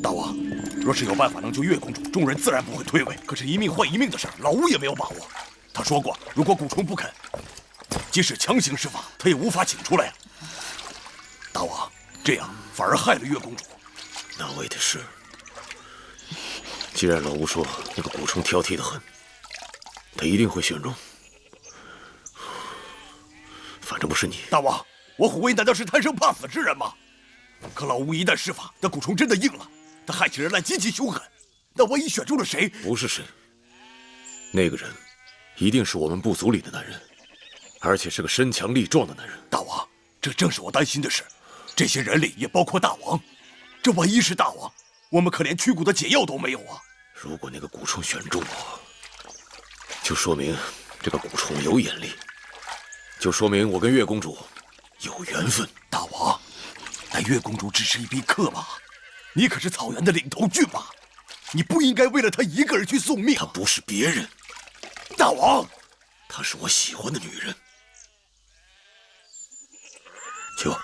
大王，若是有办法能救月公主，众人自然不会推诿。可是一命换一命的事，老吴也没有把握。他说过，如果蛊虫不肯，即使强行施法，他也无法请出来呀。大王，这样反而害了月公主。那为的是，既然老吴说那个蛊虫挑剔的很，他一定会选中。反正不是你。大王，我虎威难道是贪生怕死之人吗？可老吴一旦施法，那蛊虫真的应了，他害起人来极其凶狠。那万一选中了谁？不是谁，那个人一定是我们部族里的男人，而且是个身强力壮的男人。大王，这正是我担心的事。这些人里也包括大王。这万一是大王，我们可连驱蛊的解药都没有啊！如果那个蛊虫选中我，就说明这个蛊虫有眼力，就说明我跟月公主有缘分。大王，那月公主只是一匹克马，你可是草原的领头骏马，你不应该为了她一个人去送命。她不是别人，大王，她是我喜欢的女人。去吧。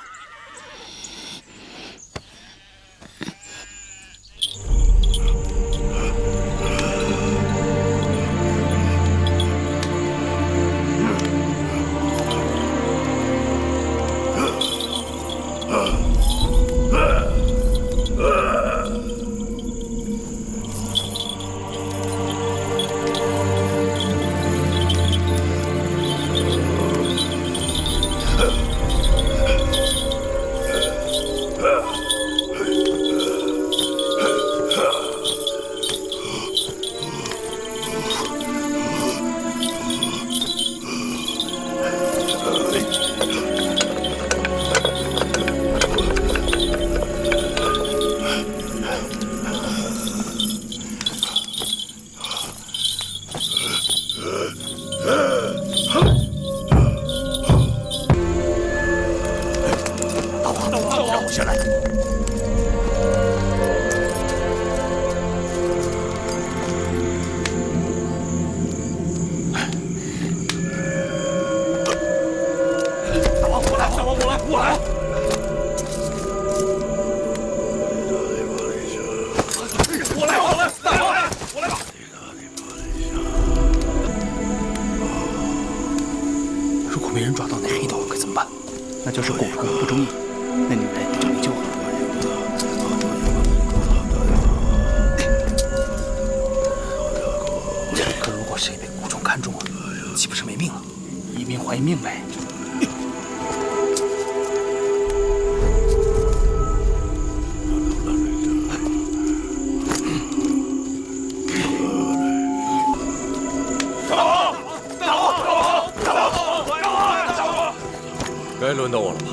该轮到我了吧？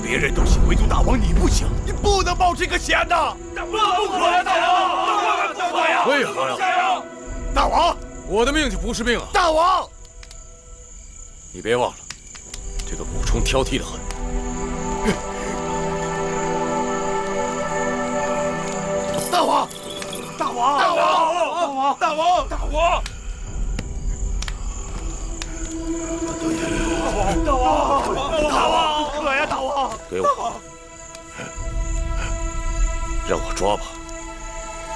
别人都行，唯独大王你不行，你不能冒这个险呐！不可呀，大王！不可呀！为何呀？大王，我的命就不是命啊！大王，你别忘了，这个蛊虫挑剔的很。大王，大王，大王，大王，大王！大王，不可呀，大王！给我，让我抓吧。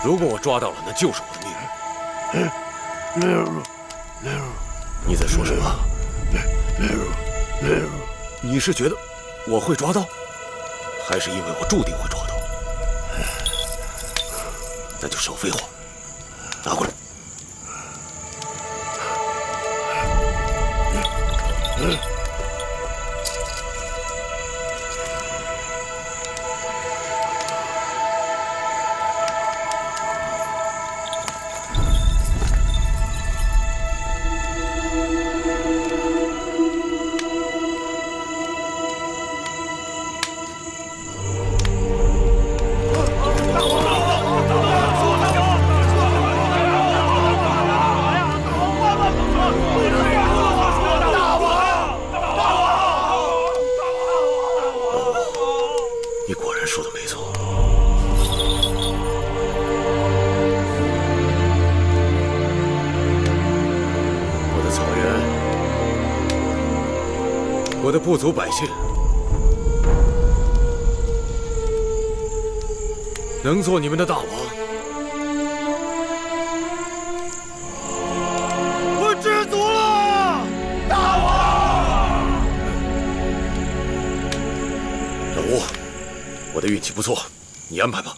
如果我抓到了，那就是我的命。你在说什么？你是觉得我会抓到，还是因为我注定会抓到？那就少废话，拿过来。我的部族百姓能做你们的大王。我知足了，大王。老吴，我的运气不错，你安排吧。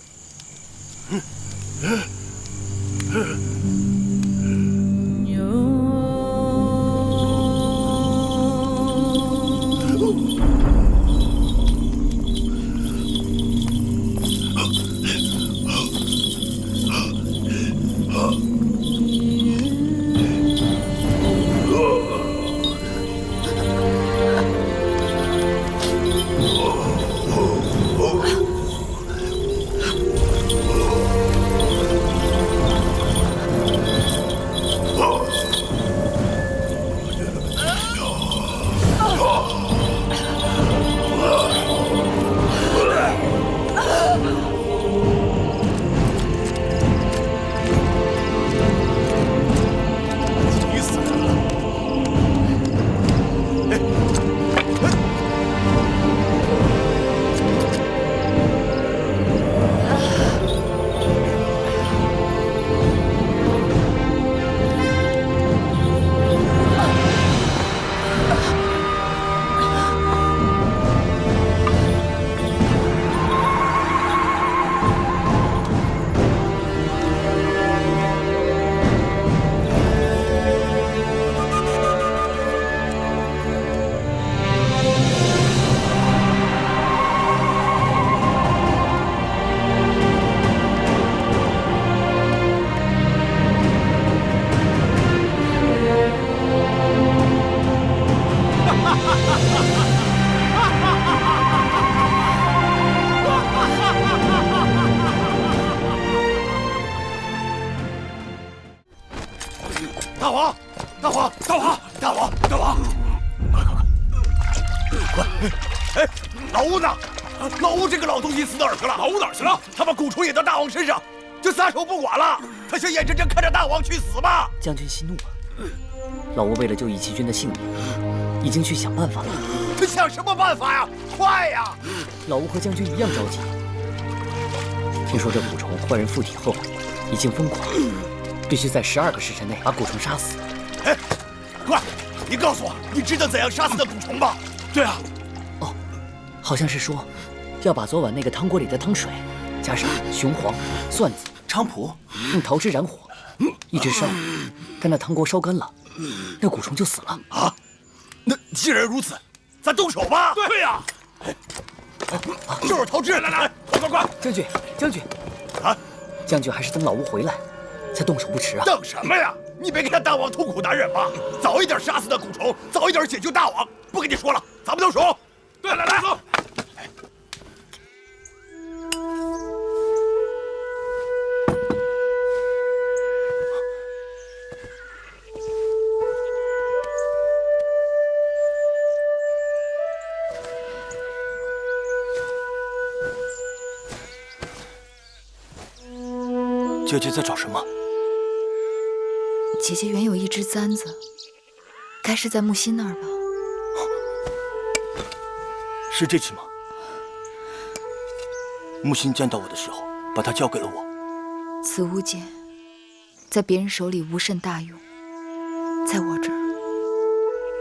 大王，大王，大王，大王，大王，快！哎，老吴呢？老吴这个老东西死哪儿去了？老吴哪儿去了？他把蛊虫引到大王身上，就撒手不管了。他想眼睁睁看着大王去死吗？将军息怒了。老吴为了救义齐军的性命，已经去想办法了。他想什么办法呀？快呀！老吴和将军一样着急。听说这蛊虫换人附体后，已经疯狂，必须在12个时辰内把蛊虫杀死。哎，快！你告诉我，你知道怎样杀死那蛊虫吗？对啊。哦，好像是说，要把昨晚那个汤锅里的汤水，加上雄黄、蒜子、菖蒲，用桃汁燃火，一直烧，待那汤锅烧干了，那蛊虫就死了。啊？那既然如此，咱动手吧！对呀。就是桃汁，来，快！将军，啊！将军还是等老吴回来，再动手不迟啊！等什么呀？你别看大王痛苦难忍吗？早一点杀死那蛊虫，早一点解救大王。不跟你说了，咱们动手。对，来，走。姐姐在找什么？姐姐原有一只簪子，该是在木心那儿吧？是这只吗？木心见到我的时候，把它交给了我。此物件，在别人手里无甚大用，在我这儿，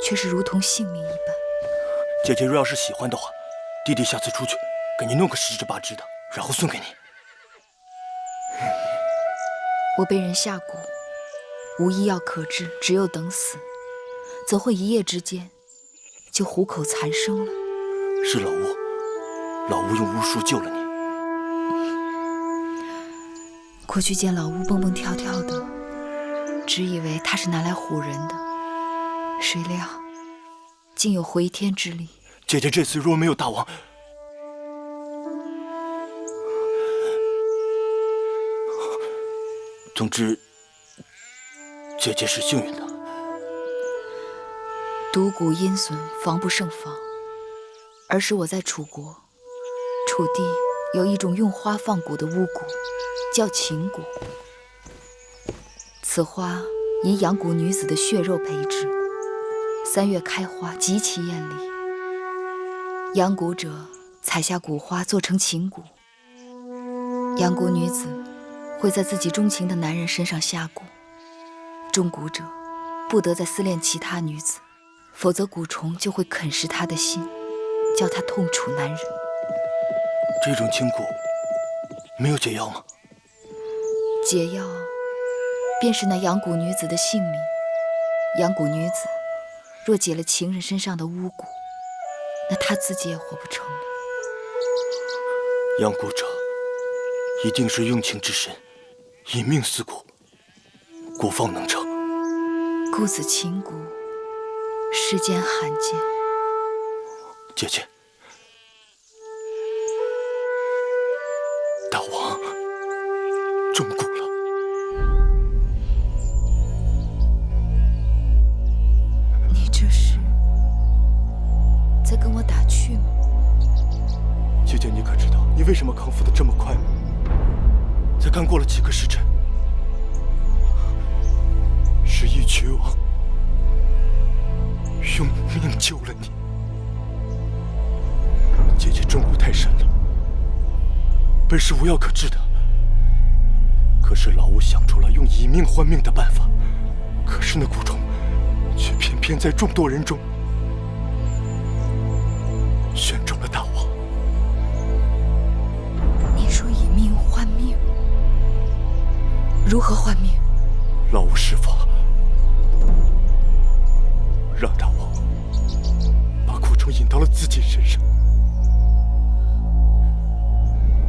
却是如同性命一般。姐姐若要是喜欢的话，弟弟下次出去给你弄个10只8只的，然后送给你。我被人下蛊，无医药可治，只有等死，怎会一夜之间就虎口残生了？是老吴，老吴用巫术救了你。过去见老吴蹦蹦跳跳的，只以为他是拿来唬人的，谁料竟有回天之力。姐姐这次若没有大王，总之，姐姐是幸运的。毒蛊阴损，防不胜防。儿时我在楚国，楚地有一种用花放蛊的巫蛊，叫秦蛊。此花以养蛊女子的血肉培植，3月开花，极其艳丽。养蛊者采下蛊花做成秦蛊，阳谷女子会在自己钟情的男人身上下蛊，中蛊者不得再思恋其他女子，否则蛊虫就会啃食她的心，叫她痛楚难忍。这种情蛊没有解药吗？解药便是那阳谷女子的性命。阳谷女子若解了情人身上的巫蛊，那她自己也活不成了。养蛊者一定是用情之神，以命饲蛊，蛊方能成。故此情蛊世间罕见。姐姐，大王中蛊了。你这是在跟我打趣吗？姐姐，你可知道你为什么康复的这么快吗？才刚过了几个时辰，是义渠王用命救了你。姐姐中蛊太深了，本是无药可治的。可是老吴想出了用以命换命的办法，可是那蛊虫却偏偏在众多人中选中了大王。你说以命换命，如何换命？老吴施法，让大王把蛊虫引到了自己身上。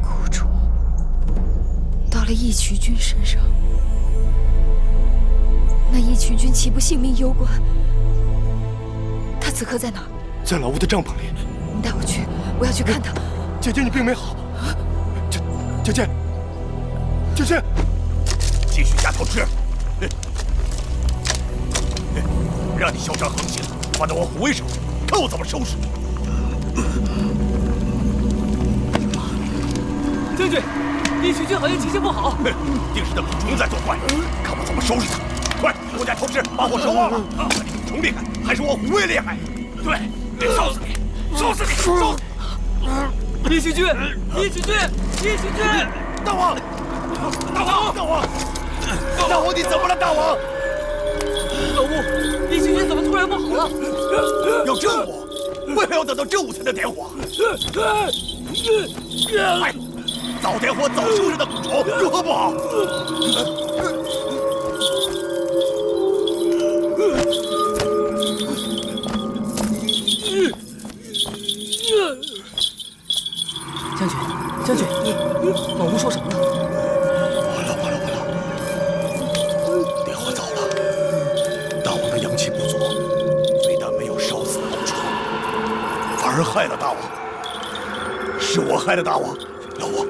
蛊虫到了义渠君身上，那义渠君岂不性命攸关？他此刻在哪儿？在老吴的帐篷里。你带我去，我要去看他。姐姐，你病没好。姐姐，姐姐，继续加桃枝，让你嚣张横行，放到我虎威手里，看我怎么收拾你！将军，义渠君好像情绪不好。定是那蛊虫在作怪，看我怎么收拾他！快，给我加桃枝，把火烧旺了！看你蛊虫厉害，还是我虎威厉害？对，得烧死你，烧死你，烧死你！义渠君，义渠君，义渠君！大王，大王，大王，大王，你怎么了，大王？老吴，义渠君怎么突然不好了？要正午，为何要等到正午才能点火？哎，早点火早收拾那蛊虫，如何不好？将军，老吴说什么了？完了！点火早了，大王的阳气不足，非但没有烧死蛊虫，反而害了大王。是我害了大王，老吴，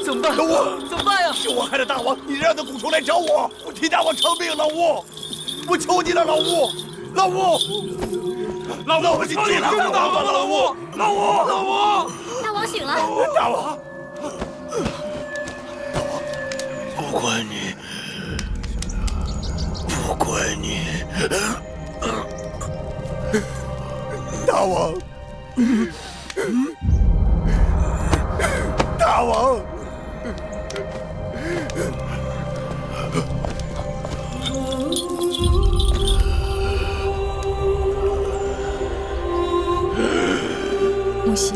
怎么办？老吴，怎么办呀？是我害了大王，你让那蛊虫来找我，我替大王偿命，老吴，我求你了，老吴，老吴，你替大王吧，老吴，老吴。大王醒了，大王，不怪你，不怪你。大王，大王，木西，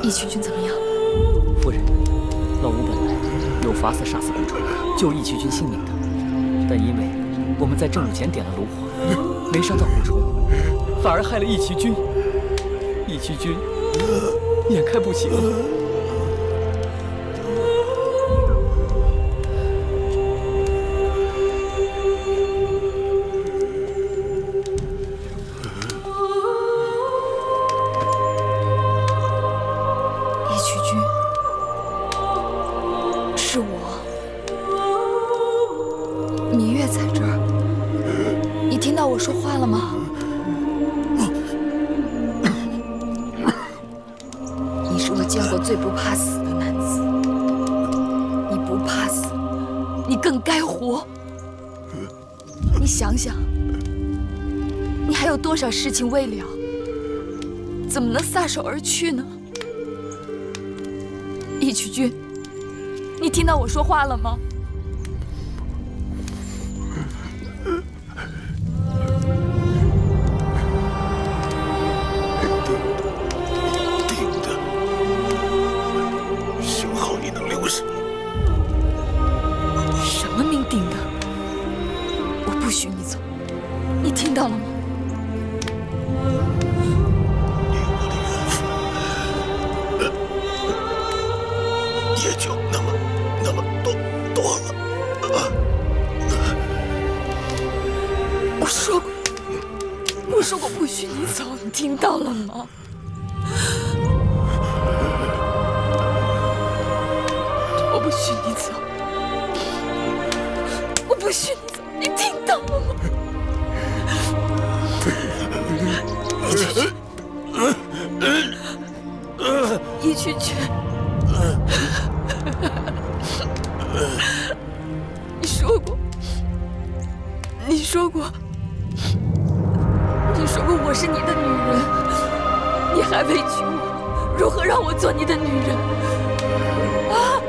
义渠君怎么样？夫人，老吴本来有法子杀死蛊虫，救义渠君性命的，但因为我们在正午前点了炉火，没伤到蛊虫，反而害了义渠君。义渠君眼看不行了。义渠君，是我，芈月在这儿，你听到我说话了吗？你是我见过最不怕死的男子，你不怕死，你更该活。你想想，你还有多少事情未了，怎么能撒手而去呢？义渠君，你听到我说话了吗？定的。幸好你能留下。什么命定的？我不许你走，你听到了吗？你我的缘分，也就那么多了。我说过不许你走，你听到了吗？我不许你走，我不许你走，你听到了吗？一曲曲，你说过我是你的女人，你还委屈我，如何让我做你的女人？啊！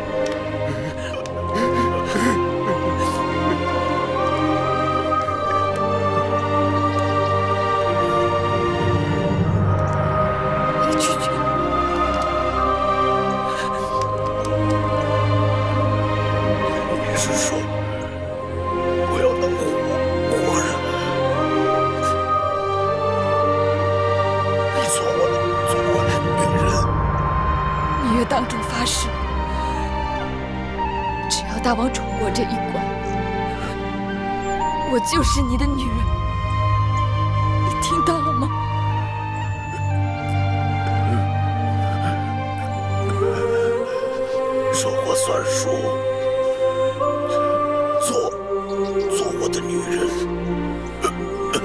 一曲曲，你是说我要能活着？你做我的女人？你越当众发誓，只要大王闯过这一关，我就是你的女人。你听到了吗？说话算数，做我的女人。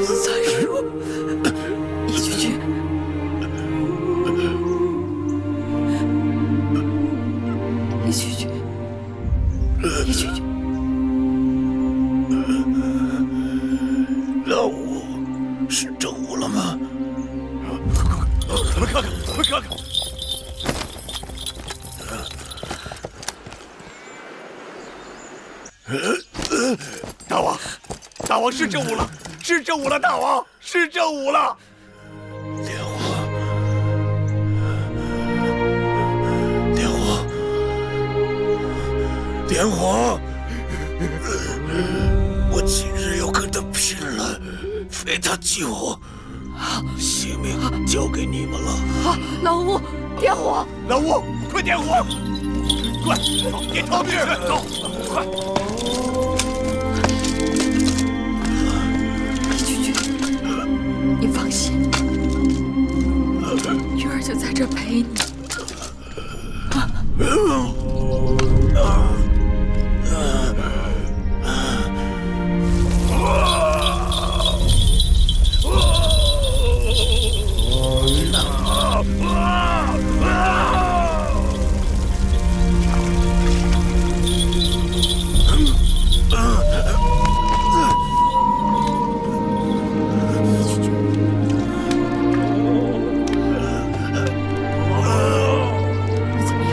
算数，一曲曲，一曲曲，一曲曲。老五是正午了吗？快看看，快看看！大王是正午了，是正午了，大王是正午了。莲花，我今日要跟他拼了，非他即我，性命交给你们了。好，老吴，点火！老吴，快点火！快，点头去，走，快！一曲曲，你放心，玉儿就在这陪你。你怎么样？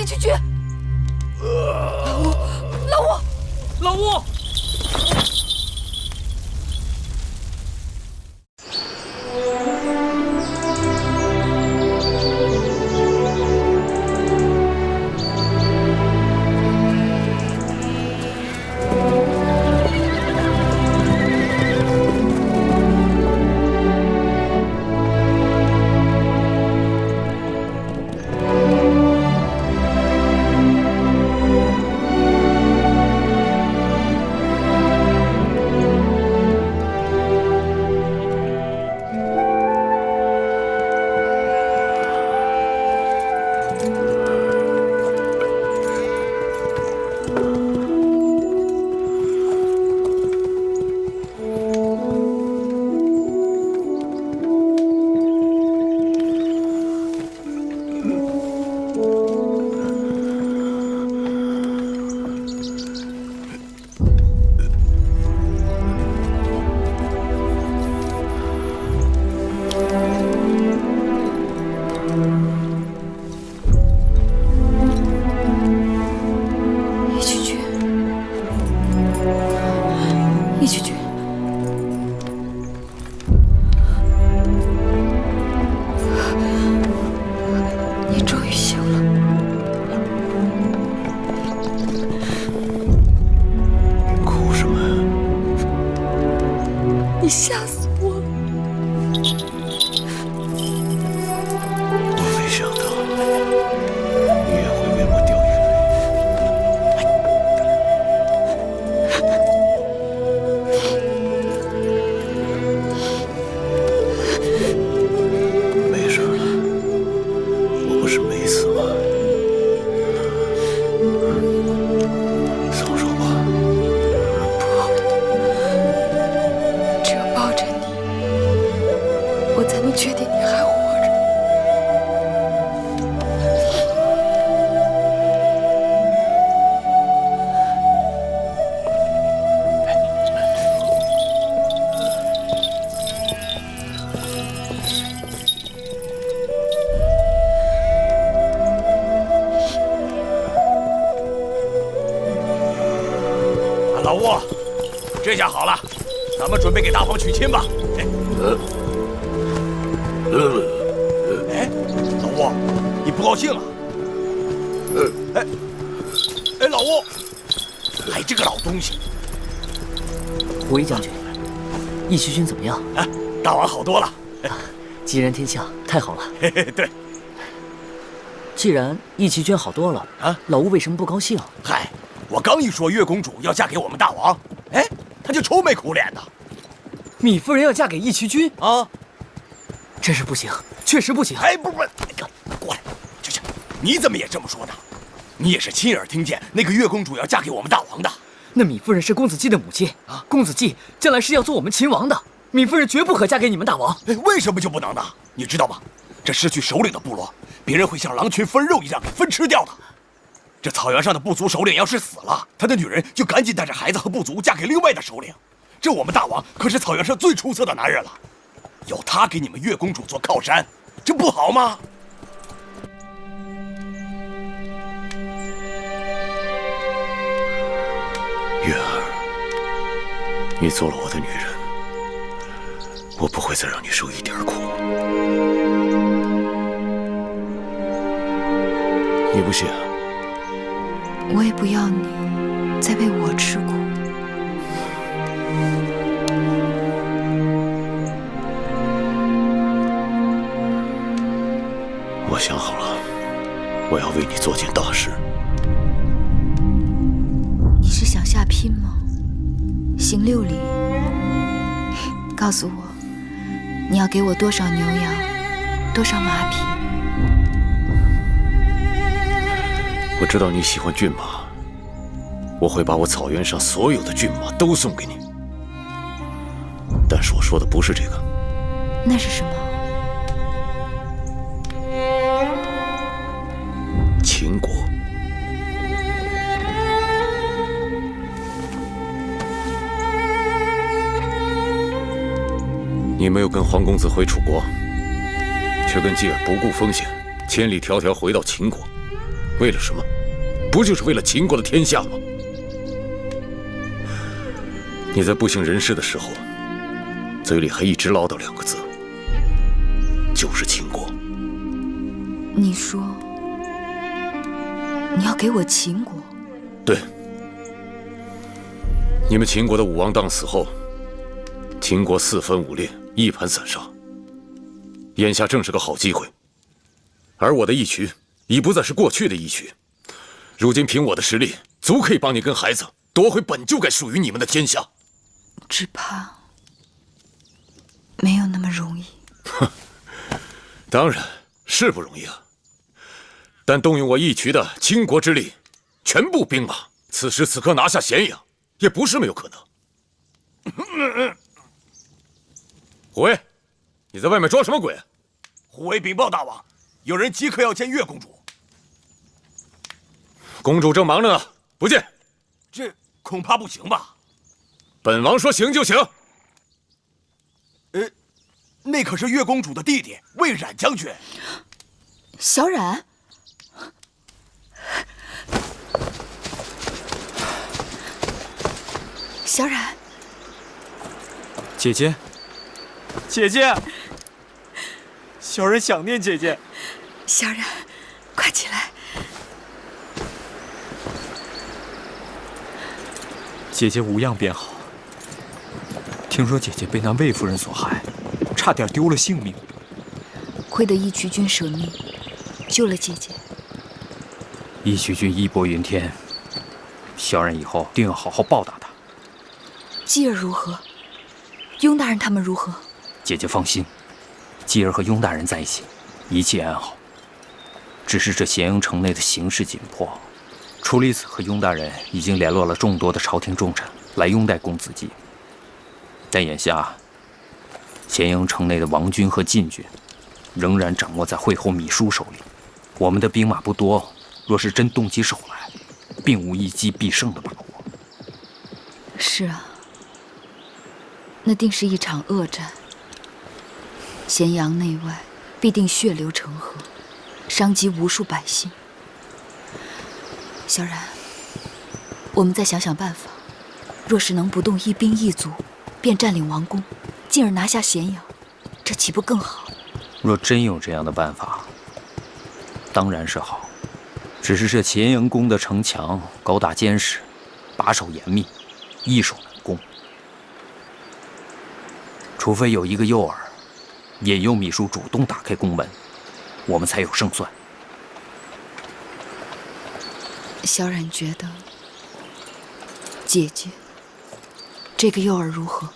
曲君，老吴，老吴。吓死我了！我没想到你也会为我掉眼泪。没事了，我不是没死吗？松手吧。只有抱着你，我才能确定你还活着。老吴，这下好了，咱们准备给大王娶亲吧。哎，老吴，你不高兴啊？哎，老吴，哎，这个老东西。胡一将军，义渠君怎么样？啊，大王好多了。吉人天相，太好了。嘿嘿，对。既然义渠君好多了啊，老吴为什么不高兴？嗨，我刚一说月公主要嫁给我们大王，哎，他就愁眉苦脸的。米夫人要嫁给义渠君啊，真是不行，确实不行。哎，不，那个，过来，去，你怎么也这么说的？你也是亲耳听见那个月公主要嫁给我们大王的。那米夫人是公子季的母亲啊，公子季将来是要做我们秦王的，米夫人绝不可嫁给你们大王。哎，为什么就不能呢？你知道吗？这失去首领的部落，别人会像狼群分肉一样给分吃掉的。这草原上的部族首领要是死了，他的女人就赶紧带着孩子和部族嫁给另外的首领。这我们大王可是草原上最出色的男人了，有他给你们月公主做靠山，这不好吗？月儿，你做了我的女人，我不会再让你受一点苦。你不信啊？我也不要你再为我吃苦。我想好了，我要为你做件大事。你是想下聘吗？行6礼，告诉我，你要给我多少牛羊，多少马匹？我知道你喜欢骏马，我会把我草原上所有的骏马都送给你。但是我说的不是这个。那是什么？秦国。你没有跟黄公子回楚国，却跟继儿不顾风险，千里迢迢回到秦国。为了什么？不就是为了秦国的天下吗？你在不省人事的时候，嘴里还一直唠叨2个字，就是秦国。你说你要给我秦国？对。你们秦国的武王荡死后，秦国4分5裂，一盘散沙。眼下正是个好机会，而我的义渠已不再是过去的义渠，如今凭我的实力，足可以帮你跟孩子夺回本就该属于你们的天下。只怕没有那么容易。当然是不容易啊，但动用我义渠的倾国之力，全部兵马，此时此刻拿下咸阳，也不是没有可能。虎威，你在外面装什么鬼？虎威禀报大王，有人即刻要见月公主。公主正忙着呢，不见。这恐怕不行吧？本王说行就行。那可是月公主的弟弟魏冉将军。小冉，小冉，姐姐，姐姐，小冉想念姐姐。小冉，快起来！姐姐无恙便好。听说姐姐被那魏夫人所害，差点丢了性命。亏得义渠君舍命，救了姐姐。义渠君义薄云天，小冉以后定要好好报答他。继儿如何？雍大人他们如何？姐姐放心，继儿和雍大人在一起，一切安好。只是这咸阳城内的形势紧迫，楚离子和雍大人已经联络了众多的朝廷重臣来拥戴公子季。但眼下，咸阳城内的王军和禁军仍然掌握在惠后芈姝手里。我们的兵马不多，若是真动起手来，并无一击必胜的把握。是啊，那定是一场恶战。咸阳内外必定血流成河，伤及无数百姓。小冉，我们再想想办法。若是能不动一兵一卒，便占领王宫，进而拿下咸阳，这岂不更好？若真有这样的办法，当然是好。只是这咸阳宫的城墙高大坚实，把守严密，易守难攻。除非有一个诱饵，引诱芈姝主动打开宫门，我们才有胜算。小冉觉得，姐姐这个诱饵如何？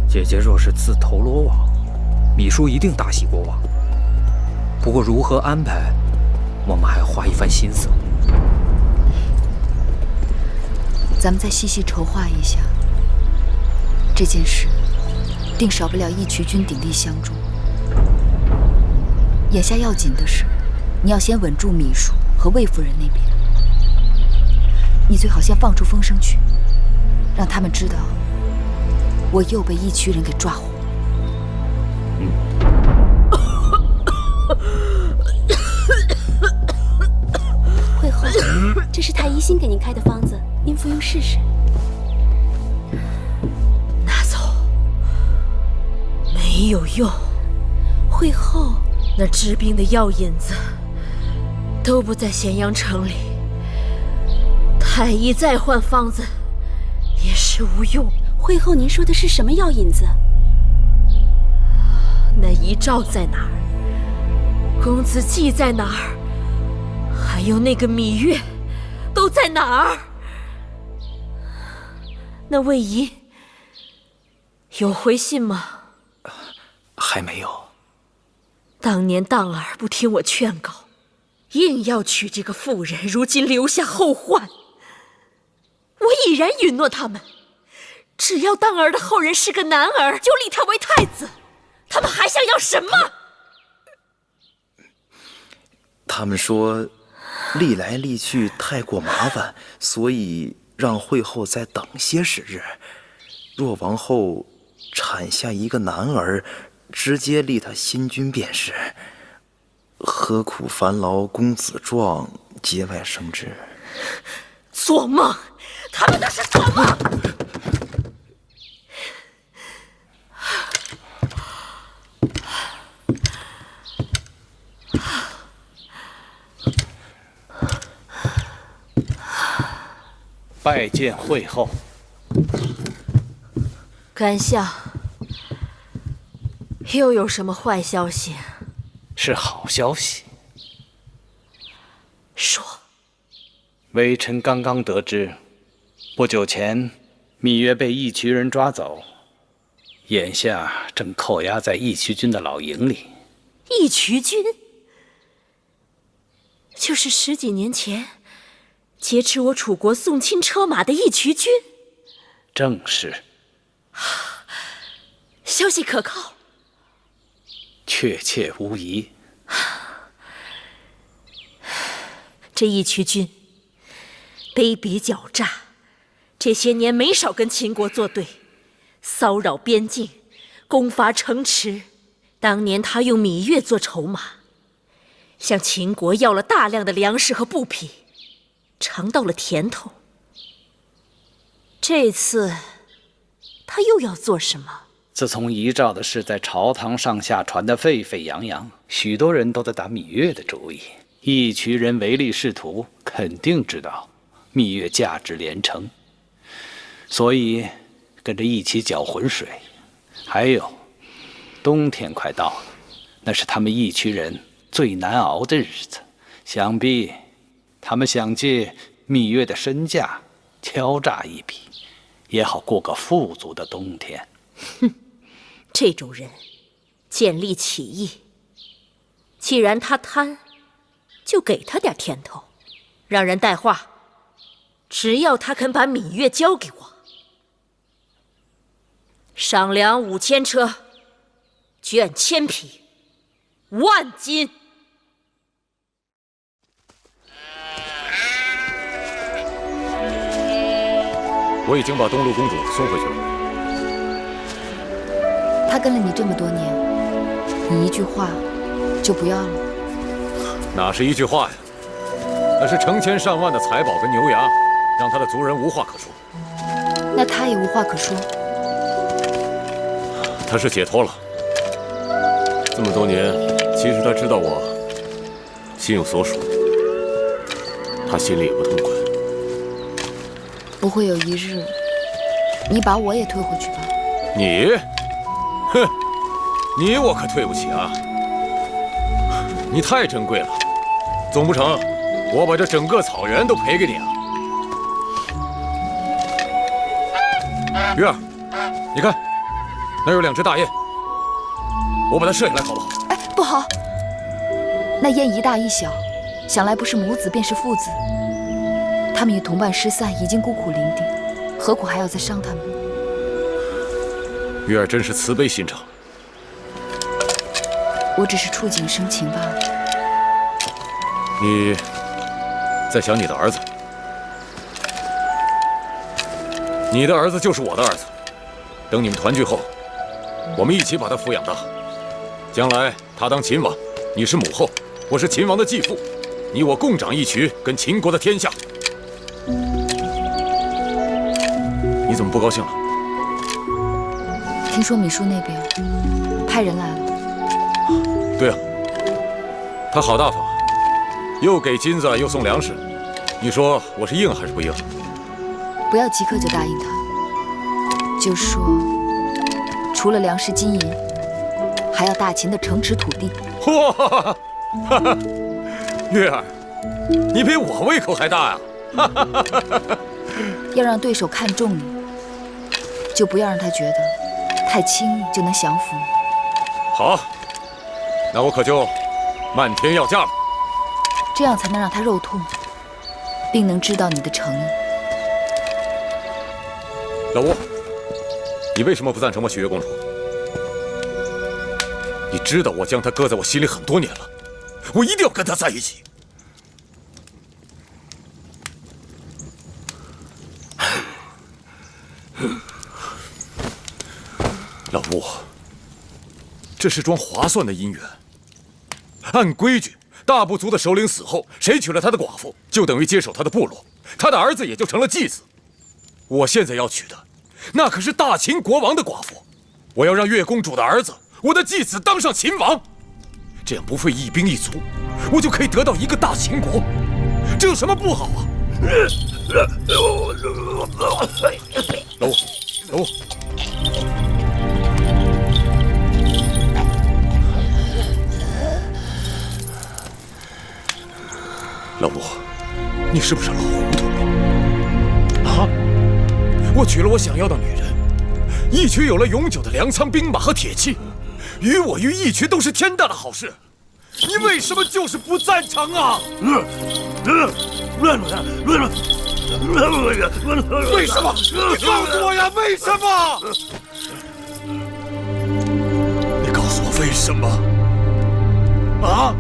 姐姐若是自投罗网，芈姝一定大喜过望。不过如何安排，我们还要花一番心思。咱们再细细筹划一下。这件事，定少不了义渠君鼎力相助。眼下要紧的是，你要先稳住芈姝和魏夫人那边。你最好先放出风声去，让他们知道我又被义渠人给抓获。惠后，这是太医新给您开的方子，您服用试试。拿走，没有用。惠后，那治病的药引子都不在咸阳城里，太医再换方子也是无用。惠后，您说的是什么药引子？那遗诏在哪儿？公子季在哪儿？还有那个芈月都在哪儿？那魏仪有回信吗？还没有。当年荡儿不听我劝告，硬要娶这个妇人，如今留下后患。我已然允诺他们，只要荡儿的后人是个男儿，就立他为太子。他们还想要什么？他们说，历来历去太过麻烦，所以让惠后再等些时日。若王后产下一个男儿，直接立他新君便是。何苦烦劳公子壮节外生枝？做梦！他们那是做梦！拜见会后。甘相，又有什么坏消息？是好消息。说。微臣刚刚得知，不久前芈月被义渠人抓走，眼下正扣押在义渠君的老营里。义渠君，就是10几年前劫持我楚国送亲车马的义渠君。正是。消息可靠？确切无疑。这义渠君卑鄙狡诈，这些年没少跟秦国作对，骚扰边境，攻伐城池。当年他用芈月做筹码，向秦国要了大量的粮食和布匹，尝到了甜头。这次他又要做什么？自从遗诏的事在朝堂上下传得沸沸扬扬，许多人都在打芈月的主意。义渠人唯利是图，肯定知道芈月价值连城，所以跟着一起搅浑水。还有，冬天快到了，那是他们义渠人最难熬的日子，想必他们想借芈月的身价敲诈一笔，也好过个富足的冬天。哼，这种人见利起义，既然他贪，就给他点甜头，让人带话，只要他肯把芈月交给我，赏粮5000车，绢1000匹，10000斤。我已经把东陆公主送回去了。他跟了你这么多年，你一句话就不要了？哪是一句话呀？那是成千上万的财宝跟牛羊，让他的族人无话可说。那他也无话可说。他是解脱了。这么多年，其实他知道我心有所属，他心里也不痛快。不会有一日，你把我也推回去吧？你，哼，你我可对不起啊！你太珍贵了，总不成我把这整个草原都赔给你啊？月儿，你看，那有2只大雁，我把它射下来好不好？哎，不好！那雁一大一小，想来不是母子便是父子。他们与同伴失散，已经孤苦伶仃，何苦还要再伤他们？月儿真是慈悲心肠。我只是触景生情罢了。你在想你的儿子？你的儿子就是我的儿子。等你们团聚后，我们一起把他抚养大。将来他当秦王，你是母后，我是秦王的继父，你我共掌义渠跟秦国的天下。你怎么不高兴了？听说芈叔那边派人来了。对啊，他好大方啊，又给金子又送粮食。你说我是应还是不应？不要即刻就答应他，就说除了粮食金银，还要大秦的城池土地。嚯，月儿，你比我胃口还大呀！要让对手看重你，就不要让他觉得太轻易就能降服你。好，那我可就漫天要价了。这样才能让他肉痛，并能知道你的诚意。老吴，你为什么不赞成我许月公主？你知道我将她搁在我心里很多年了，我一定要跟她在一起。老吴，这是桩划算的姻缘。按规矩，大部族的首领死后，谁娶了他的寡妇，就等于接手他的部落，他的儿子也就成了继子。我现在要娶的，那可是大秦国王的寡妇。我要让月公主的儿子，我的继子当上秦王，这样不费一兵一卒，我就可以得到一个大秦国，这有什么不好啊？老吴，老吴。老吴，你是不是老糊涂了？啊！我娶了我想要的女人，义渠有了永久的粮仓、兵马和铁器，于我于义渠都是天大的好事。你为什么就是不赞成啊？为什么？你告诉我呀！为什么？你告诉我为什么？啊！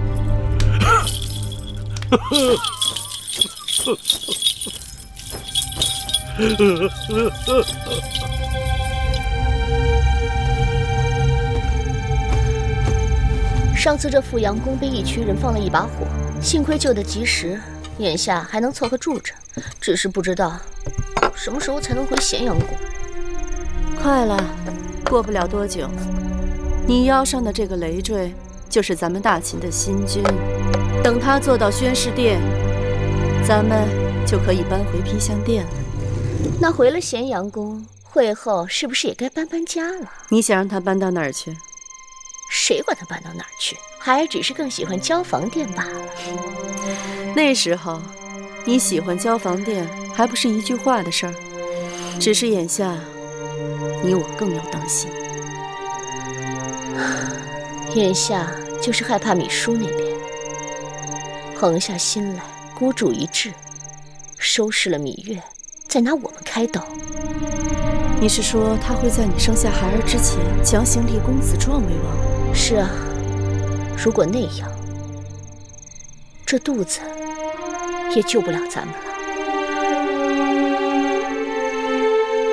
上次这富阳宫被义渠人放了一把火，幸亏救得及时，眼下还能凑合住着，只是不知道什么时候才能回咸阳宫。快了，过不了多久，你腰上的这个累赘就是咱们大秦的新君。等他做到宣誓殿，咱们就可以搬回披香殿了。那回了咸阳宫，会后是不是也该搬家了？你想让他搬到哪儿去？谁管他搬到哪儿去？孩儿只是更喜欢交房殿罢了。那时候，你喜欢交房殿还不是一句话的事儿。只是眼下，你我更要当心。眼下就是害怕米叔那边横下心来，孤注一掷，收拾了芈月，再拿我们开刀。你是说他会在你生下孩儿之前强行立公子壮为王？是啊，如果那样，这肚子也救不了咱们了。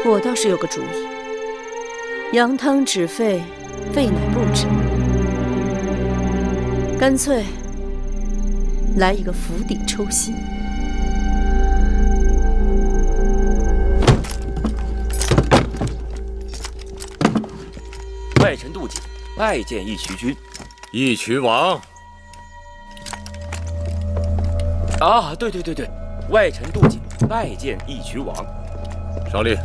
我倒是有个主意，羊汤止沸，沸乃不止，干脆来一个釜底抽薪。外臣杜景拜见义渠君。义渠王。啊，对，外臣杜景拜见义渠王。少令。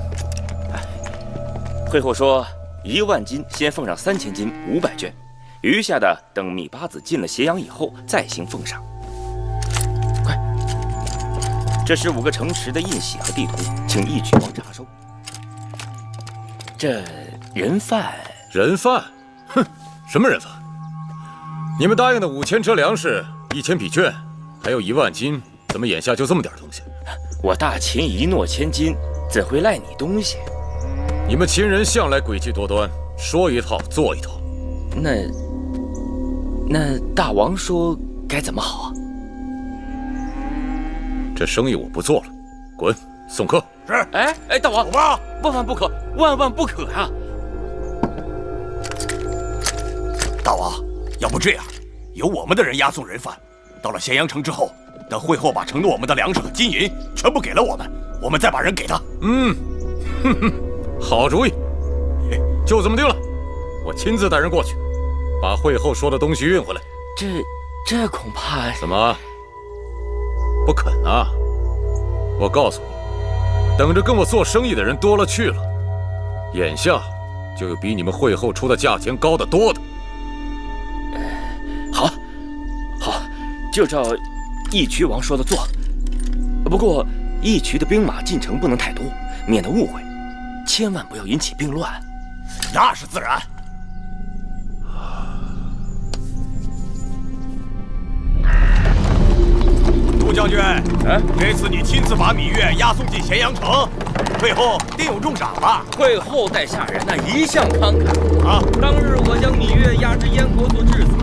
会后说1万金先奉上3000金500卷，余下的等芈八子进了咸阳以后再行奉上。快，这是5个城池的印玺和地图，请义渠王查收。这人贩。人贩？哼，什么人贩？你们答应的5000车粮食、1000匹绢，还有1万金，怎么眼下就这么点东西？我大秦一诺千金，怎会赖你东西？你们秦人向来诡计多端，说一套做一套。那大王说该怎么好啊？这生意我不做了，滚！送客。是。哎，大王，走吧。万万不可，万万不可啊！大王，要不这样，由我们的人押送人犯，到了咸阳城之后，等会后把承诺我们的粮食和金银全部给了我们，我们再把人给他。好主意，就这么定了。我亲自带人过去，把会后说的东西运回来。这恐怕……怎么不肯啊？我告诉你，等着跟我做生意的人多了去了，眼下就有比你们会后出的价钱高得多的。好，就照义渠王说的做。不过义渠的兵马进城不能太多，免得误会，千万不要引起兵乱。那是自然。杜将军，这次你亲自把芈月押送进咸阳城，会后定有重赏吧？会后待下人一向慷慨啊！当日我将芈月押至燕国做质子，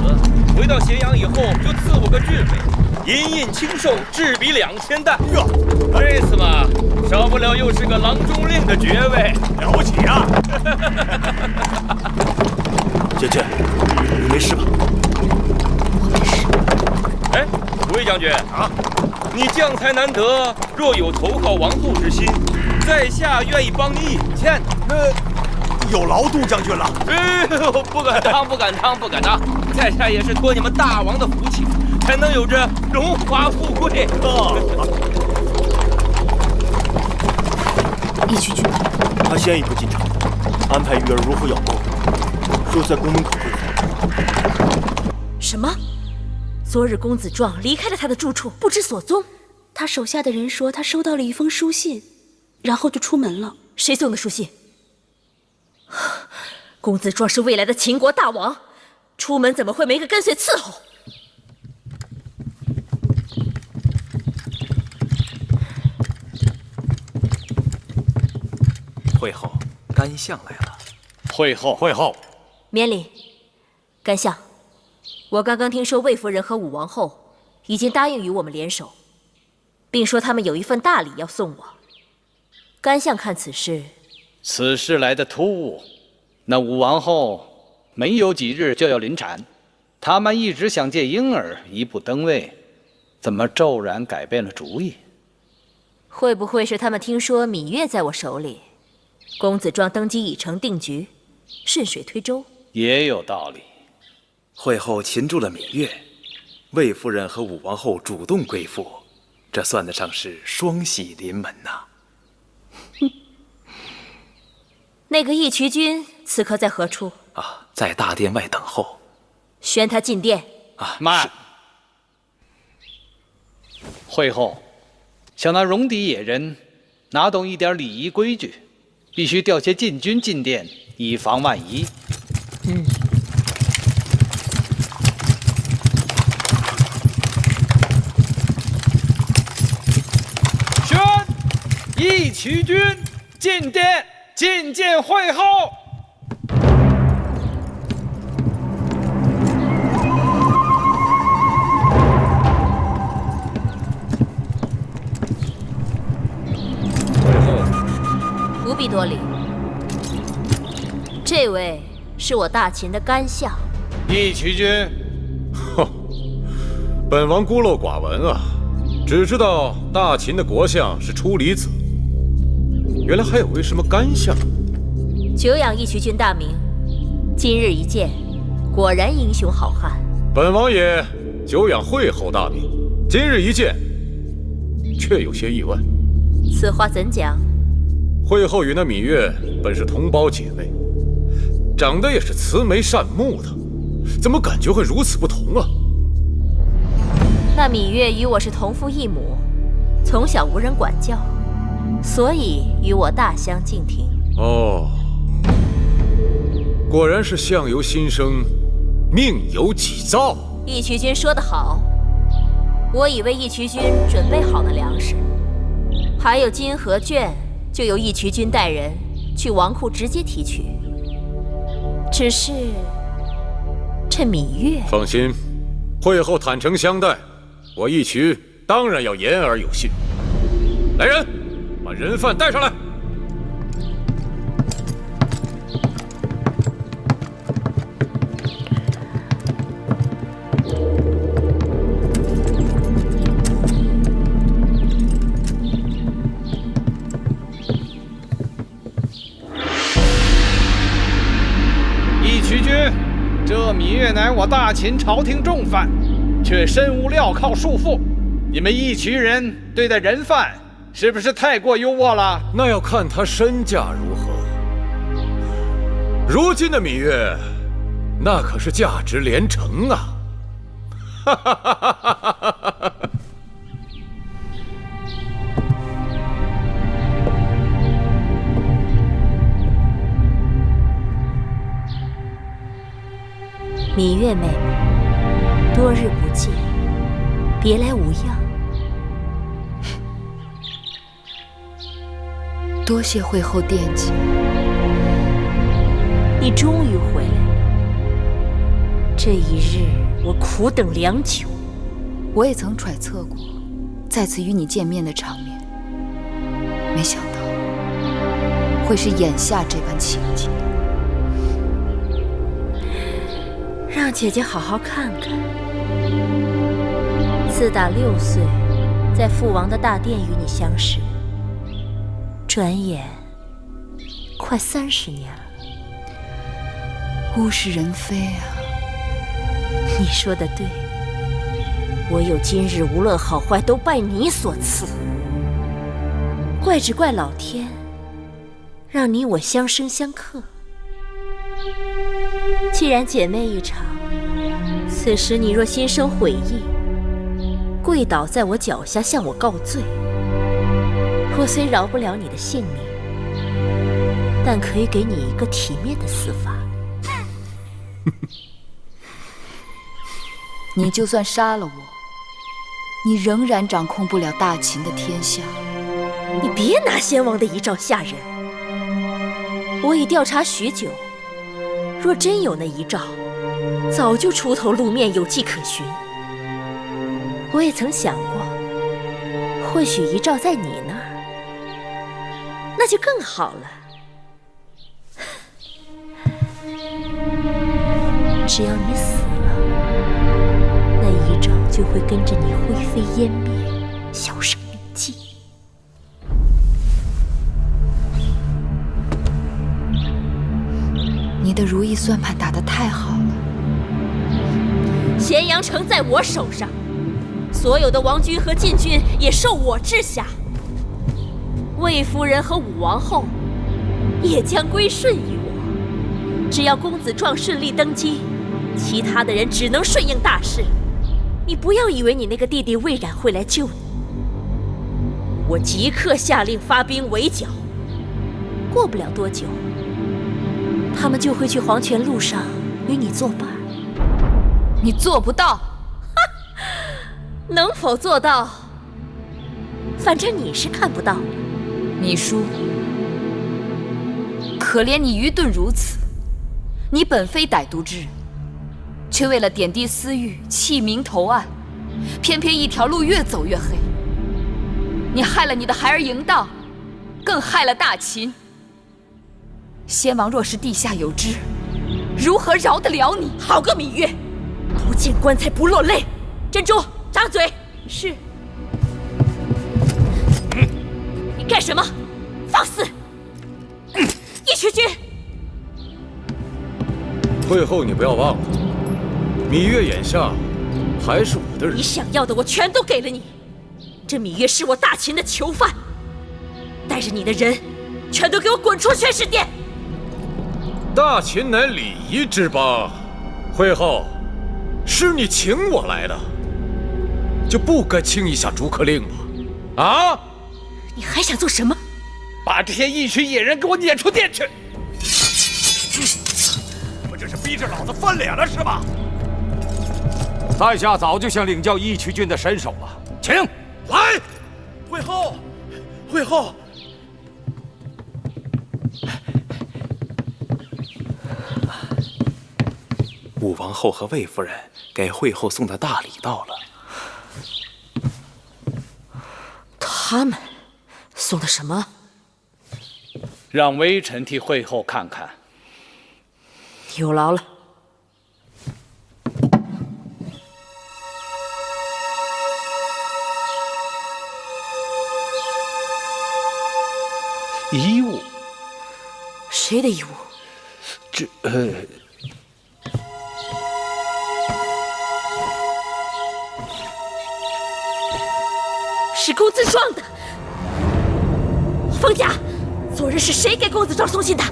回到咸阳以后就赐我个郡位，银印清寿，制比2000担。这次嘛，少不了又是个郎中令的爵位，了不起啊！姐姐。没事吧？我没事。哎，五位将军啊，你将才难得，若有投靠王后之心，在下愿意帮你引荐。有劳杜将军了。不敢当，不敢当，不敢当。在下也是托你们大王的福气，才能有这荣华富贵。义渠君，他先一步进城，安排鱼儿如何咬钩，若在宫门口会合。什么？昨日公子壮离开了他的住处，不知所踪。他手下的人说，他收到了一封书信，然后就出门了。谁送的书信？公子壮是未来的秦国大王，出门怎么会没个跟随伺候？会后，甘相来了。会后，会后，免礼。甘相，我刚刚听说魏夫人和武王后已经答应与我们联手，并说他们有一份大礼要送我。甘相看此事，此事来得突兀。那武王后没有几日就要临产，他们一直想借婴儿一步登位，怎么骤然改变了主意？会不会是他们听说芈月在我手里，公子壮登基已成定局，顺水推舟？也有道理。会后擒住了芈月，魏夫人和武王后主动归附，这算得上是双喜临门呐。那个义渠君此刻在何处？啊，在大殿外等候。宣他进殿。啊，慢。会后，想那戎狄野人哪懂一点礼仪规矩，必须调些禁军进殿，以防万一。宣义渠君进殿，觐见会后。不必多礼。这位是我大秦的干相。义渠君，哼，本王孤陋寡闻啊，只知道大秦的国相是出离子，原来还有位什么干相。久仰义渠君大名，今日一见，果然英雄好汉。本王也久仰会后大名，今日一见，却有些意外。此话怎讲？会后与那芈月本是同胞姐妹，长得也是慈眉善目的，怎么感觉会如此不同啊？那芈月与我是同父异母，从小无人管教，所以与我大相径庭。哦，果然是相由心生，命由己造。义渠君说得好，我以为义渠君准备好了粮食，还有金和绢，就由义渠君带人去王库直接提取。只是这芈月，放心，会后坦诚相待，我义渠当然要言而有信。来人，把人犯带上来。这芈月乃我大秦朝廷重犯，却身无镣铐束缚。你们义渠人对待人犯，是不是太过优渥了？那要看他身价如何。如今的芈月，那可是价值连城啊！哈哈哈哈哈哈！芈月妹妹，多日不见，别来无恙。多谢会后惦记。你终于回来了，这一日我苦等良久。我也曾揣测过再次与你见面的场面，没想到会是眼下这般情景。让姐姐好好看看。自打6岁，在父王的大殿与你相识，转眼快30年了。物是人非啊！你说的对，我有今日，无论好坏，都拜你所赐。怪只怪老天，让你我相生相克。既然姐妹一场，此时你若心生悔意，跪倒在我脚下向我告罪，我虽饶不了你的性命，但可以给你一个体面的死法。你就算杀了我，你仍然掌控不了大秦的天下。你别拿先王的遗诏吓人。我已调查许久，若真有那遗诏，早就出头露面，有迹可循。我也曾想过，或许遗诏在你那儿，那就更好了。只要你死了，那遗诏就会跟着你灰飞烟灭，销声匿迹。你的如意算盘打得太好了。咸阳城在我手上，所有的王军和禁军也受我治下。魏夫人和武王后也将归顺于我。只要公子壮顺利登基，其他的人只能顺应大势。你不要以为你那个弟弟魏冉会来救你，我即刻下令发兵围剿。过不了多久，他们就会去黄泉路上与你作伴。你做不到。能否做到，反正你是看不到。你输。可怜你愚钝如此，你本非歹毒之人，却为了点滴私欲，弃明投暗，偏偏一条路越走越黑。你害了你的孩儿嬴荡，更害了大秦。先王若是地下有知，如何饶得了你？好个芈月，不见棺材不落泪。珍珠，张嘴。是。你干什么？放肆！义渠君。会后你不要忘了，芈月眼下还是我的人。你想要的我全都给了你。这芈月是我大秦的囚犯，带着你的人，全都给我滚出宣誓殿！大秦乃礼仪之邦，会后是你请我来的，就不该轻易下逐客令吗？啊！你还想做什么？把这些义渠野人给我撵出殿去！不这是逼着老子翻脸了是吧？在下早就想领教义渠君的身手了，请来。会后，会后。武王后和魏夫人给惠后送的大礼到了。他们送的什么？让微臣替惠后看看。有劳了。遗物？谁的遗物？这是公子壮的。冯家，昨日是谁给公子壮送信的？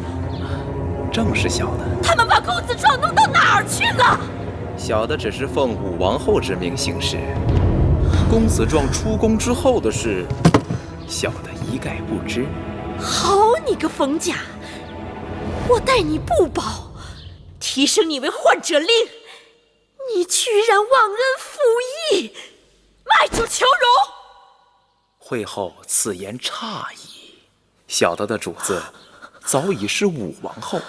正是小的。他们把公子壮弄到哪儿去了？小的只是奉武王后之命行事，公子壮出宫之后的事，小的一概不知。好你个冯家，我待你不薄，提升你为患者令，你居然忘恩负义，卖主求荣。惠后此言差矣，小的的主子早已是武王后，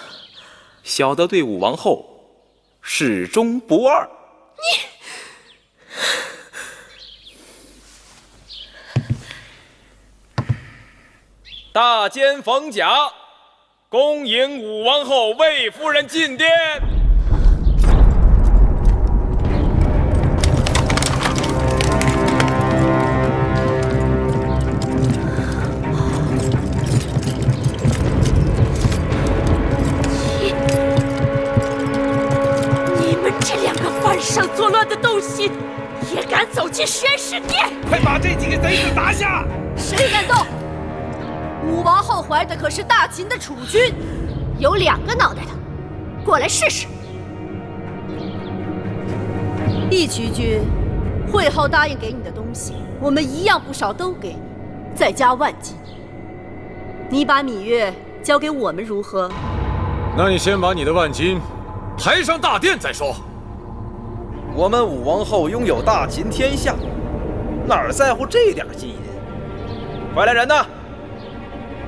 小的对武王后始终不二。大监冯甲，恭迎武王后魏夫人进殿。上作乱的东西，也敢走进宣誓殿！快把这几个贼子拿下！谁敢动？武王后怀的可是大秦的储君，有2个脑袋的，过来试试。义渠君，会后答应给你的东西，我们一样不少都给你，再加万金。你把芈月交给我们如何？那你先把你的万金抬上大殿再说。我们武王后拥有大秦天下，哪儿在乎这点金银？快来人呐！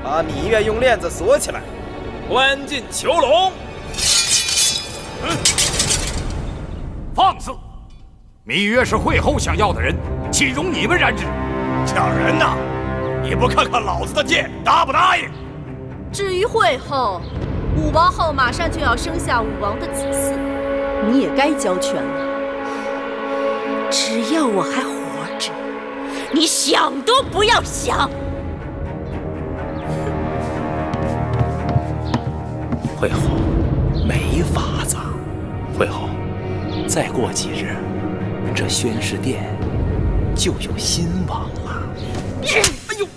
把芈月用链子锁起来，关进囚笼。放肆！芈月是会后想要的人，岂容你们染指？抢人呐！你不看看老子的剑，答不答应？至于会后，武王后马上就要生下武王的子嗣，你也该交权了。只要我还活着，你想都不要想。会后，没法子。会后，再过几日，这宣誓殿就有新王了。哎呦！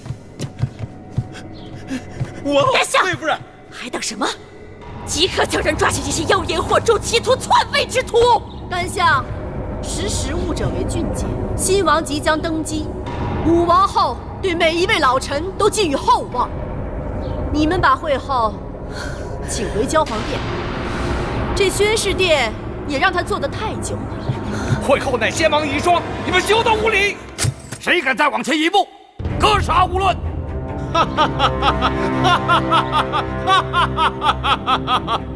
我殿下，魏夫人，还等什么？即刻叫人抓起这些妖言惑众、企图篡位之徒！丹相，识时务者为俊杰。新王即将登基，武王后对每一位老臣都寄予厚望。你们把会后请回交皇殿，这宣誓殿也让他做得太久了。会后乃先王遗孀，你们休得无礼！谁敢再往前一步，格杀勿论！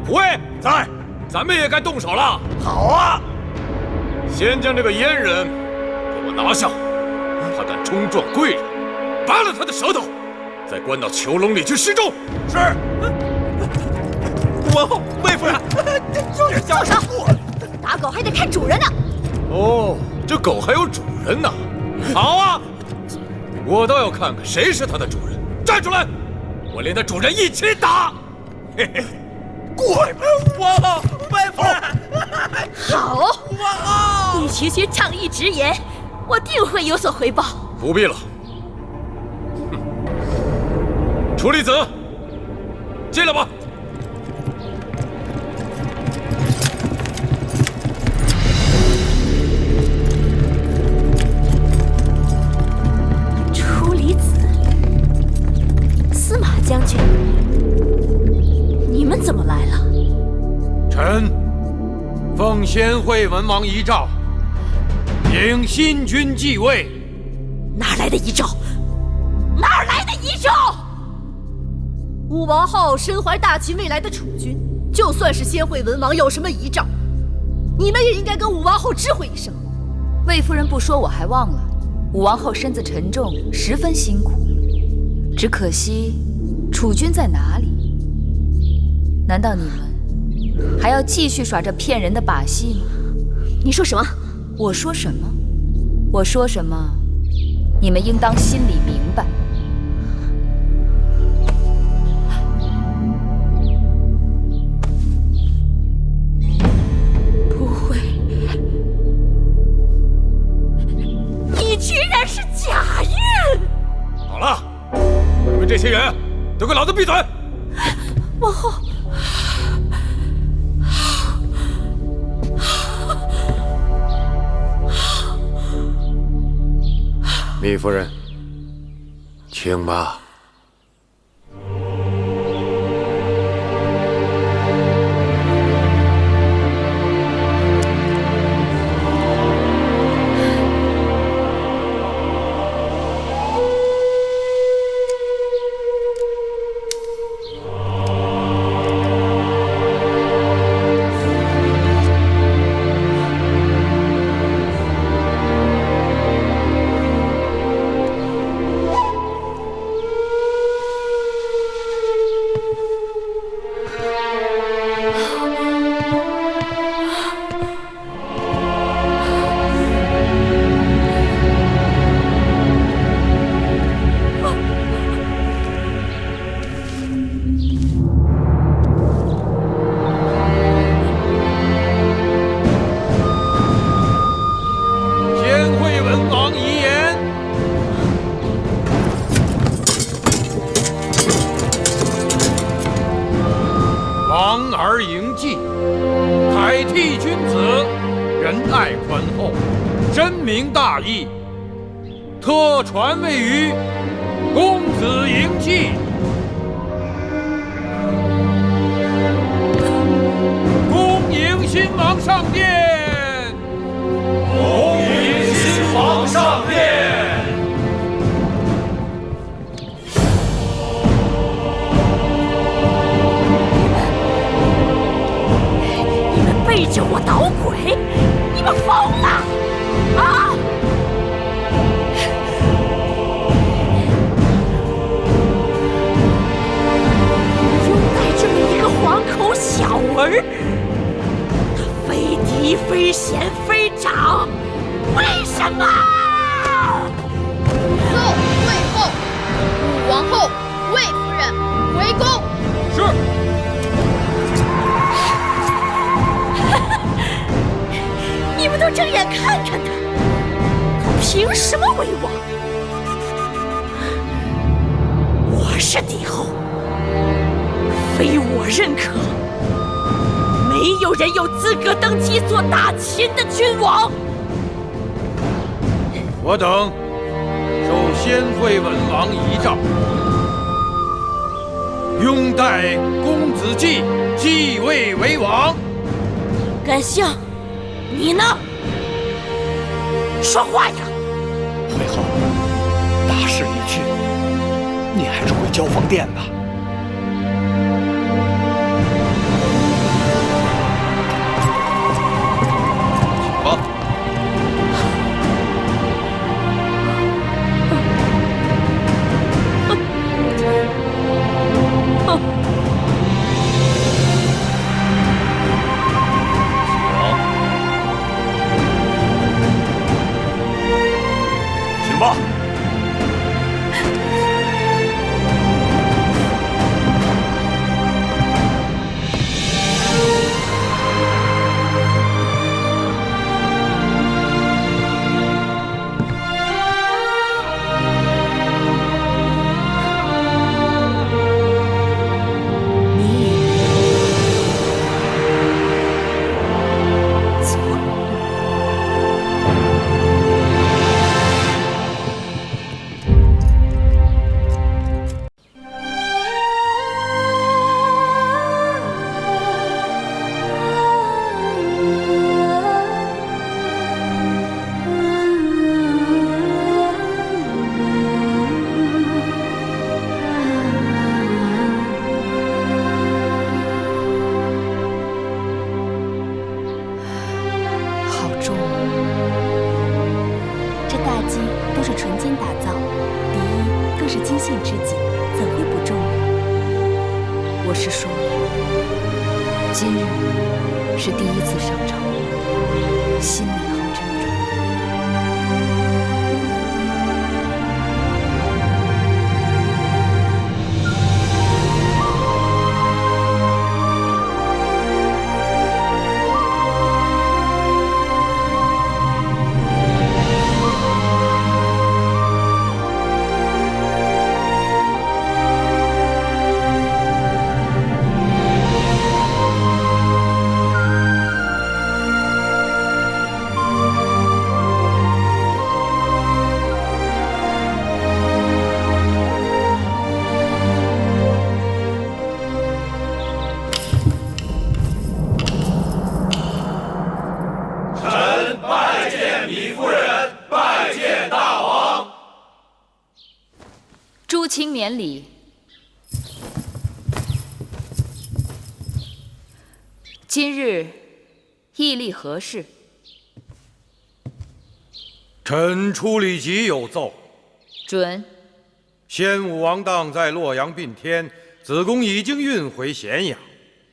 虎卫在，咱们也该动手了。好啊！先将这个阉人给我拿下，他敢冲撞贵人，拔了他的舌头，再关到囚笼里去示众。是。武王后，魏夫人，住手！打狗还得看主人呢。哦，这狗还有主人呢。好啊，我倒要看看谁是它的主人。站出来，我连它主人一起打。嘿嘿，过来吧！武王后，魏夫人。好，武王后，义渠君仗义直言，我定会有所回报。不必了。楚离子，进来吧。楚离子，司马将军，你们怎么来了？臣奉先惠文王遗诏，迎新君继位。哪来的遗诏？哪来的遗诏？武王后身怀大秦未来的储君，就算是先惠文王有什么遗诏，你们也应该跟武王后知会一声。魏夫人不说我还忘了，武王后身子沉重，十分辛苦。只可惜，储君在哪里？难道你们还要继续耍这骗人的把戏吗？你说什么？我说什么？我说什么？你们应当心里明白。不会，你居然是贾运！好了，你们这些人都给老子闭嘴！王后，芈夫人，请吧。长而盈济，凯替君子，仁爱宽厚，深明大义，特传位于公子嬴稷。恭迎新王上殿！恭迎新王上殿！背着我捣鬼，你们疯了啊！拥戴这么一个黄口小儿，他非嫡非贤非长，为什么？奏魏后，武王后、魏夫人回宫。是。你们都睁眼看看他，他凭什么为王？我是帝后，非我认可，没有人有资格登基做大秦的君王。我等受先惠文王遗诏，拥戴公子季继位为王。甘相，你呢？说话呀！惠后，大势已去，你还是回交房殿吧。吧。请吧。我是说，今日是第一次上朝，心里好沉重。诸卿免礼。今日议立何事？臣处理集有奏。准。先武王当在洛阳并天，子贡已经运回咸阳，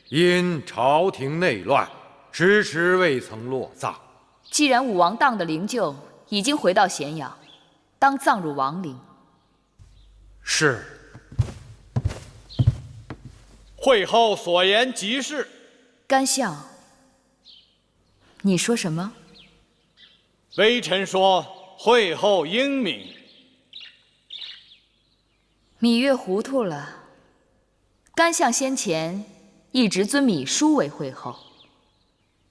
因朝廷内乱，迟迟未曾落葬。既然武王当的灵柩已经回到咸阳，当葬入王陵。是。会后所言极是。甘相，你说什么？微臣说会后英明。芈月糊涂了。甘相先前一直尊芈姝为惠后，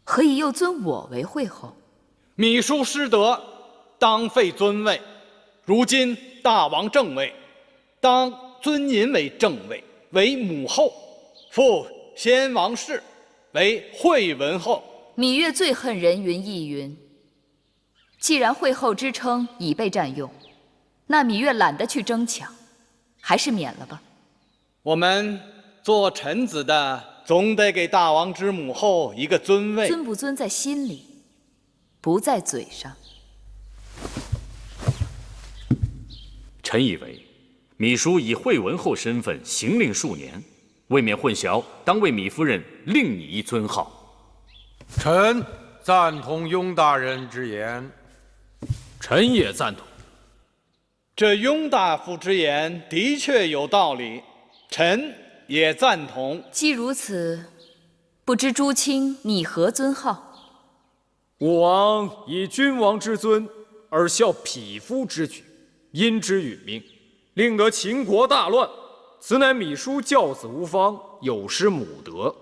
何以又尊我为惠后？芈姝失德，当废尊位。如今大王正位，当尊您为正位，为母后，复先王氏为惠文后。芈月最恨人云亦云。既然惠后之称已被占用，那芈月懒得去争抢，还是免了吧。我们做臣子的，总得给大王之母后一个尊位。尊不尊在心里，不在嘴上。臣以为，芈姝以惠文后身份行令数年，未免混淆，当为芈夫人另拟一尊号。臣赞同雍大人之言。臣也赞同。这雍大夫之言的确有道理，臣也赞同。既如此，不知诸卿拟何尊号？武王以君王之尊而效匹夫之举，因之殒命，令得秦国大乱。此乃芈姝教子无方，有失母德。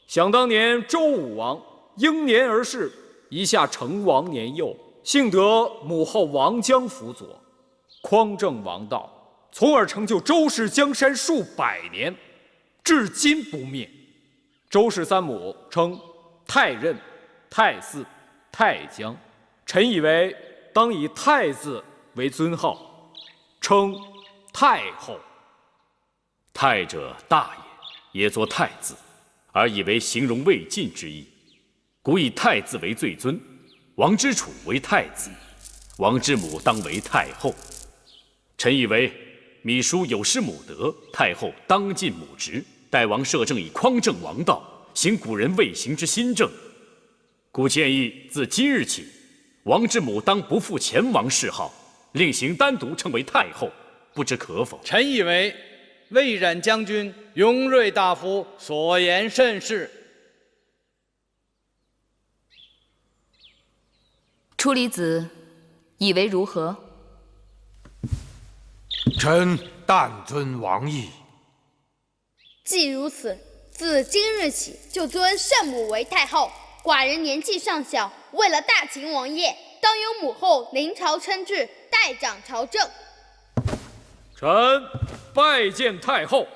想当年周武王英年而逝，一下成王年幼，幸得母后王姜辅佐，匡正王道，从而成就周氏江山数百年，至今不灭。周氏三母称太任、太姒、太姜，臣以为当以太字为尊号，称太后。太者大也，也作太字，而以为形容未尽之意。古以太字为最尊，王之楚为太子，王之母当为太后。臣以为芈姝有失母德，太后当尽母职，代王摄政以匡正王道，行古人未行之新政。故建议自今日起，王之母当不负前王谥号，另行单独称为太后，不知可否？臣以为魏冉将军、雍瑞大夫所言甚是。初离子以为如何？臣但遵王意。既如此，自今日起就尊圣母为太后。寡人年纪尚小，为了大秦王业，当由母后临朝称制，代掌朝政。臣拜见太后，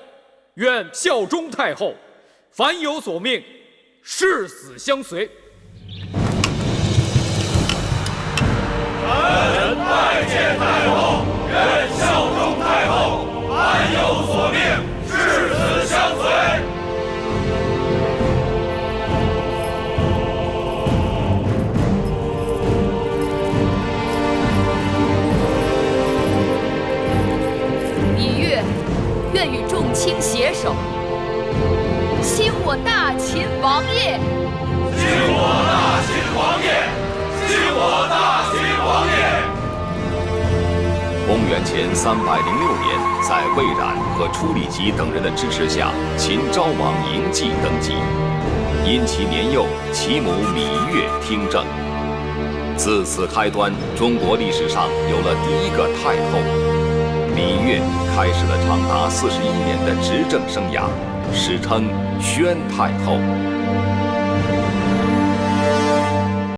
愿效忠太后，凡有所命，誓死相随。臣拜见太后，愿效忠太后，凡有所命，誓死相随。芈月愿与众卿携手，兴我大秦王业。兴我大秦王业，兴我大秦王业。公元前306年，在魏冉和初里吉等人的支持下，秦昭王嬴稷登基。因其年幼，其母芈月听政。自此开端，中国历史上有了第一个太后。芈月开始了长达41年的执政生涯，史称宣太后。